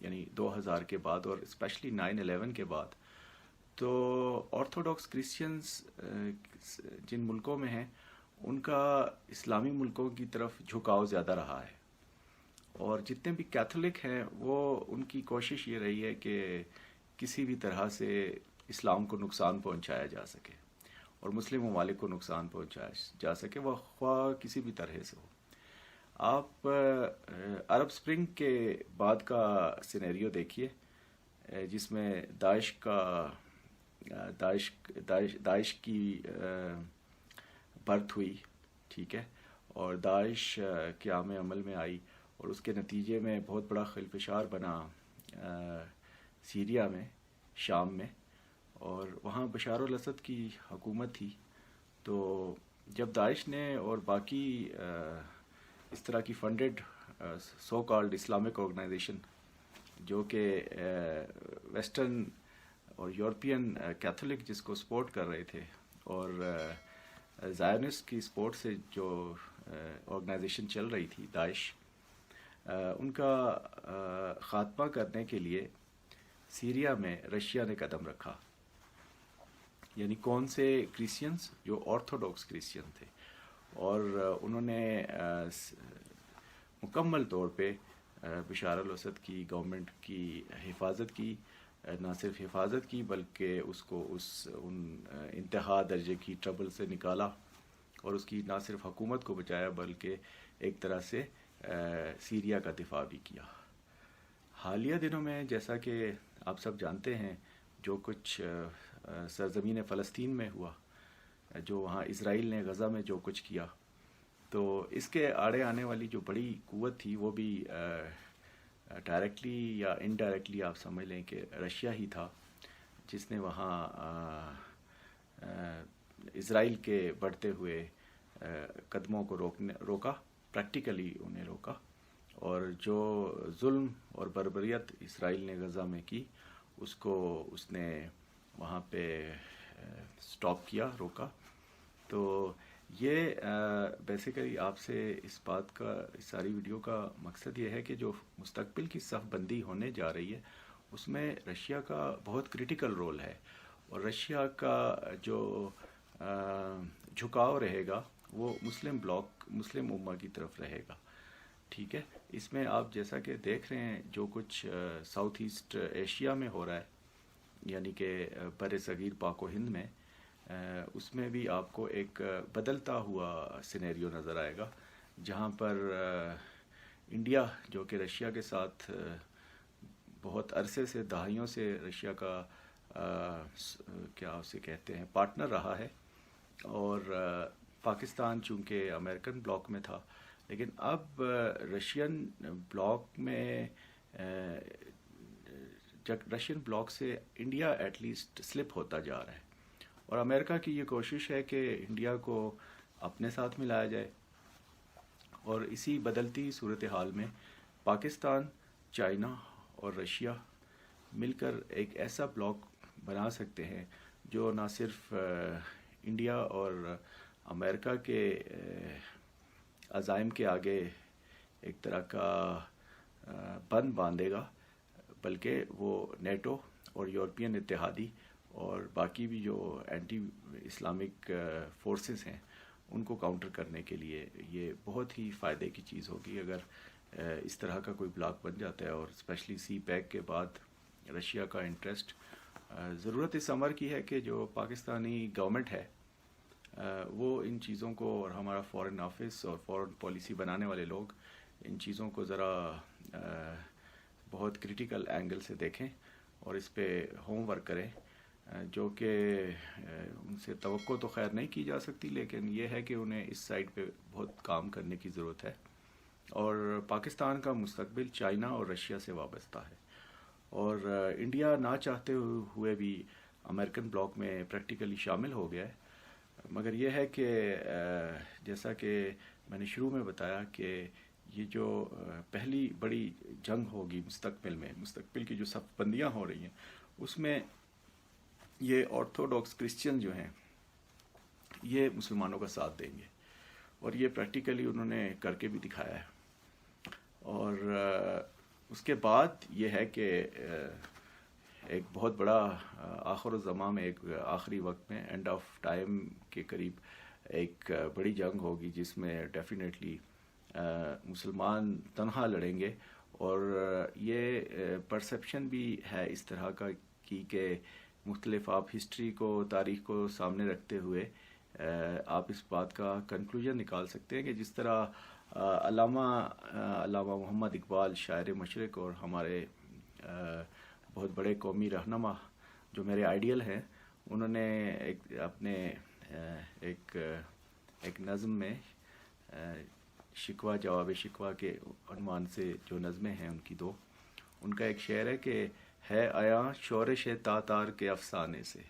یعنی 2000 کے بعد اور اسپیشلی 9/11 کے بعد، تو آرتھوڈاکس کرسچنز جن ملکوں میں ہیں ان کا اسلامی ملکوں کی طرف جھکاؤ زیادہ رہا ہے، اور جتنے بھی کیتھولک ہیں وہ ان کی کوشش یہ رہی ہے کہ کسی بھی طرح سے اسلام کو نقصان پہنچایا جا سکے اور مسلم ممالک کو نقصان پہنچایا جا سکے، وہ خواہ کسی بھی طرح سے ہو۔ آپ عرب سپرنگ کے بعد کا سینیریو دیکھیے، جس میں داعش کی برتھ ہوئی، ٹھیک ہے، اور داعش قیام عمل میں آئی، اور اس کے نتیجے میں بہت بڑا خلفشار بنا سیریا میں، شام میں، اور وہاں بشار الاسد کی حکومت تھی۔ تو جب داعش نے اور باقی اس طرح کی funded so called Islamic organization جو کہ ویسٹرن اور یورپین کیتھولک جس کو سپورٹ کر رہے تھے، اور زائونسٹ کی سپورٹ سے جو آرگنائزیشن چل رہی تھی داعش، ان کا خاتمہ کرنے کے لیے سیریا میں رشیا نے قدم رکھا۔ یعنی کون سے کرسچنز؟ جو آرتھوڈاکس کرسچن تھے، اور انہوں نے مکمل طور پہ بشار الاسد کی گورنمنٹ کی حفاظت کی، نہ صرف حفاظت کی بلکہ اس کو ان انتہا درجے کی ٹربل سے نکالا، اور اس کی نہ صرف حکومت کو بچایا بلکہ ایک طرح سے سیریا کا دفاع بھی کیا۔ حالیہ دنوں میں جیسا کہ آپ سب جانتے ہیں جو کچھ سرزمین فلسطین میں ہوا، جو وہاں اسرائیل نے غزہ میں جو کچھ کیا، تو اس کے آڑے آنے والی جو بڑی قوت تھی وہ بھی ڈائریکٹلی یا انڈائریکٹلی آپ سمجھ لیں کہ رشیا ہی تھا، جس نے وہاں اسرائیل کے بڑھتے ہوئے قدموں کو روکا، پریکٹیکلی انہیں روکا، اور جو ظلم اور بربریت اسرائیل نے غزہ میں کی اس نے وہاں پہ سٹاپ کیا، روکا۔ تو یہ بیسیکلی آپ سے اس بات کا، اس ساری ویڈیو کا مقصد یہ ہے کہ جو مستقبل کی صف بندی ہونے جا رہی ہے اس میں رشیا کا بہت کریٹیکل رول ہے، اور رشیا کا جو جھکاؤ رہے گا وہ مسلم امہ کی طرف رہے گا، ٹھیک ہے۔ اس میں آپ جیسا کہ دیکھ رہے ہیں جو کچھ ساؤتھ ایسٹ ایشیا میں ہو رہا ہے، یعنی کہ بر صغیر پاک و ہند میں، اس میں بھی آپ کو ایک بدلتا ہوا سینیریو نظر آئے گا، جہاں پر انڈیا جو کہ رشیا کے ساتھ بہت عرصے سے، دہائیوں سے رشیا کا کیا اسے کہتے ہیں پارٹنر رہا ہے، اور پاکستان چونکہ امریکن بلاک میں تھا، لیکن اب رشین بلاک سے انڈیا ایٹ لیسٹ سلپ ہوتا جا رہا ہے، اور امریکہ کی یہ کوشش ہے کہ انڈیا کو اپنے ساتھ ملایا جائے، اور اسی بدلتی صورتحال میں پاکستان، چائنا اور رشیا مل کر ایک ایسا بلاک بنا سکتے ہیں جو نہ صرف انڈیا اور امریکہ کے عزائم کے آگے ایک طرح کا بند باندھے گا، بلکہ وہ نیٹو اور یورپین اتحادی اور باقی بھی جو اینٹی اسلامک فورسز ہیں ان کو کاؤنٹر کرنے کے لیے یہ بہت ہی فائدے کی چیز ہوگی اگر اس طرح کا کوئی بلاک بن جاتا ہے، اور اسپیشلی سی پیک کے بعد رشیا کا انٹرسٹ۔ ضرورت اس امر کی ہے کہ جو پاکستانی گورنمنٹ ہے وہ ان چیزوں کو، اور ہمارا فارن آفس اور فارن پالیسی بنانے والے لوگ ان چیزوں کو ذرا بہت کریٹیکل اینگل سے دیکھیں اور اس پہ ہوم ورک کریں، جو کہ ان سے توقع تو خیر نہیں کی جا سکتی، لیکن یہ ہے کہ انہیں اس سائڈ پہ بہت کام کرنے کی ضرورت ہے۔ اور پاکستان کا مستقبل چائنا اور رشیا سے وابستہ ہے، اور انڈیا نہ چاہتے ہوئے بھی امریکن بلاک میں پریکٹیکلی شامل ہو گیا ہے، مگر یہ ہے کہ جیسا کہ میں نے شروع میں بتایا کہ یہ جو پہلی بڑی جنگ ہوگی مستقبل کی جو صف بندیاں ہو رہی ہیں اس میں یہ آرتھوڈاکس کرسچن جو ہیں یہ مسلمانوں کا ساتھ دیں گے، اور یہ پریکٹیکلی انہوں نے کر کے بھی دکھایا ہے۔ اور اس کے بعد یہ ہے کہ ایک بہت بڑا آخر الزمان میں، ایک آخری وقت میں، اینڈ آف ٹائم کے قریب ایک بڑی جنگ ہوگی جس میں ڈیفینیٹلی مسلمان تنہا لڑیں گے. اور یہ پرسیپشن بھی ہے اس طرح کا کہ مختلف آپ ہسٹری کو، تاریخ کو سامنے رکھتے ہوئے آپ اس بات کا کنکلوژن نکال سکتے ہیں کہ جس طرح علامہ محمد اقبال شاعر مشرق اور ہمارے بہت بڑے قومی رہنما جو میرے آئیڈیل ہیں، انہوں نے اپنے ایک نظم میں شکوہ جواب شکوہ کے عنوان سے جو نظمیں ہیں ان کی دو، ان کا ایک شعر ہے کہ ہے آیا شورش تاتار کے افسانے سے،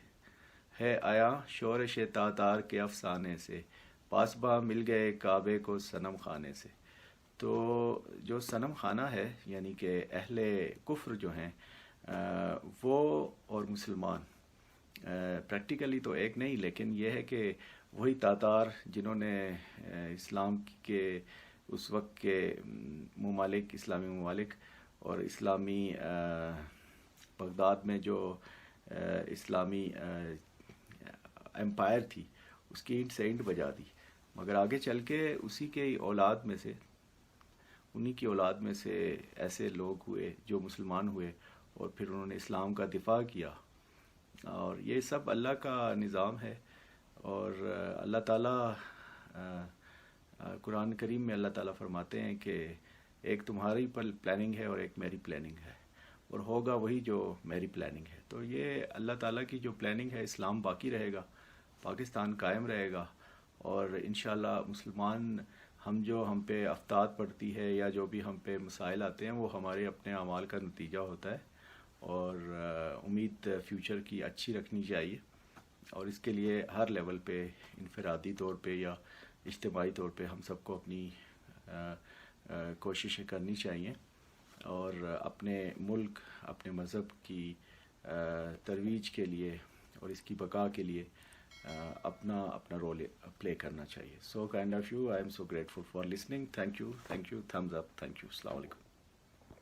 ہے آیا شورش تاتار کے افسانے سے، پاسباں مل گئے کعبے کو صنم خانے سے. تو جو صنم خانہ ہے یعنی کہ اہل کفر جو ہیں وہ اور مسلمان پریکٹیکلی تو ایک نہیں، لیکن یہ ہے کہ وہی تاتار جنہوں نے اسلام کے اس وقت کے ممالک، اسلامی ممالک اور اسلامی بغداد میں جو اسلامی امپائر تھی اس کی اینٹ سے اینٹ بجا دی، مگر آگے چل کے اسی کے اولاد میں سے، انہی کی اولاد میں سے ایسے لوگ ہوئے جو مسلمان ہوئے اور پھر انہوں نے اسلام کا دفاع کیا. اور یہ سب اللہ کا نظام ہے. اور اللہ تعالیٰ قرآن کریم میں اللہ تعالیٰ فرماتے ہیں کہ ایک تمہاری پلاننگ ہے اور ایک میری پلاننگ ہے، اور ہوگا وہی جو میری پلاننگ ہے. تو یہ اللہ تعالیٰ کی جو پلاننگ ہے، اسلام باقی رہے گا، پاکستان قائم رہے گا، اور انشاءاللہ مسلمان ہم پہ افتاد پڑتی ہے یا جو بھی ہم پہ مسائل آتے ہیں وہ ہمارے اپنے اعمال کا نتیجہ ہوتا ہے. اور امید فیوچر کی اچھی رکھنی چاہیے، اور اس کے لیے ہر لیول پہ، انفرادی طور پہ یا اجتماعی طور پہ ہم سب کو اپنی کوششیں کرنی چاہیے، اور اپنے ملک، اپنے مذہب کی ترویج کے لیے اور اس کی بقا کے لیے اپنا رول پلے کرنا چاہیے. So kind of you, I am so grateful for listening. Thank you, thumbs up, thank you. السلام علیکم.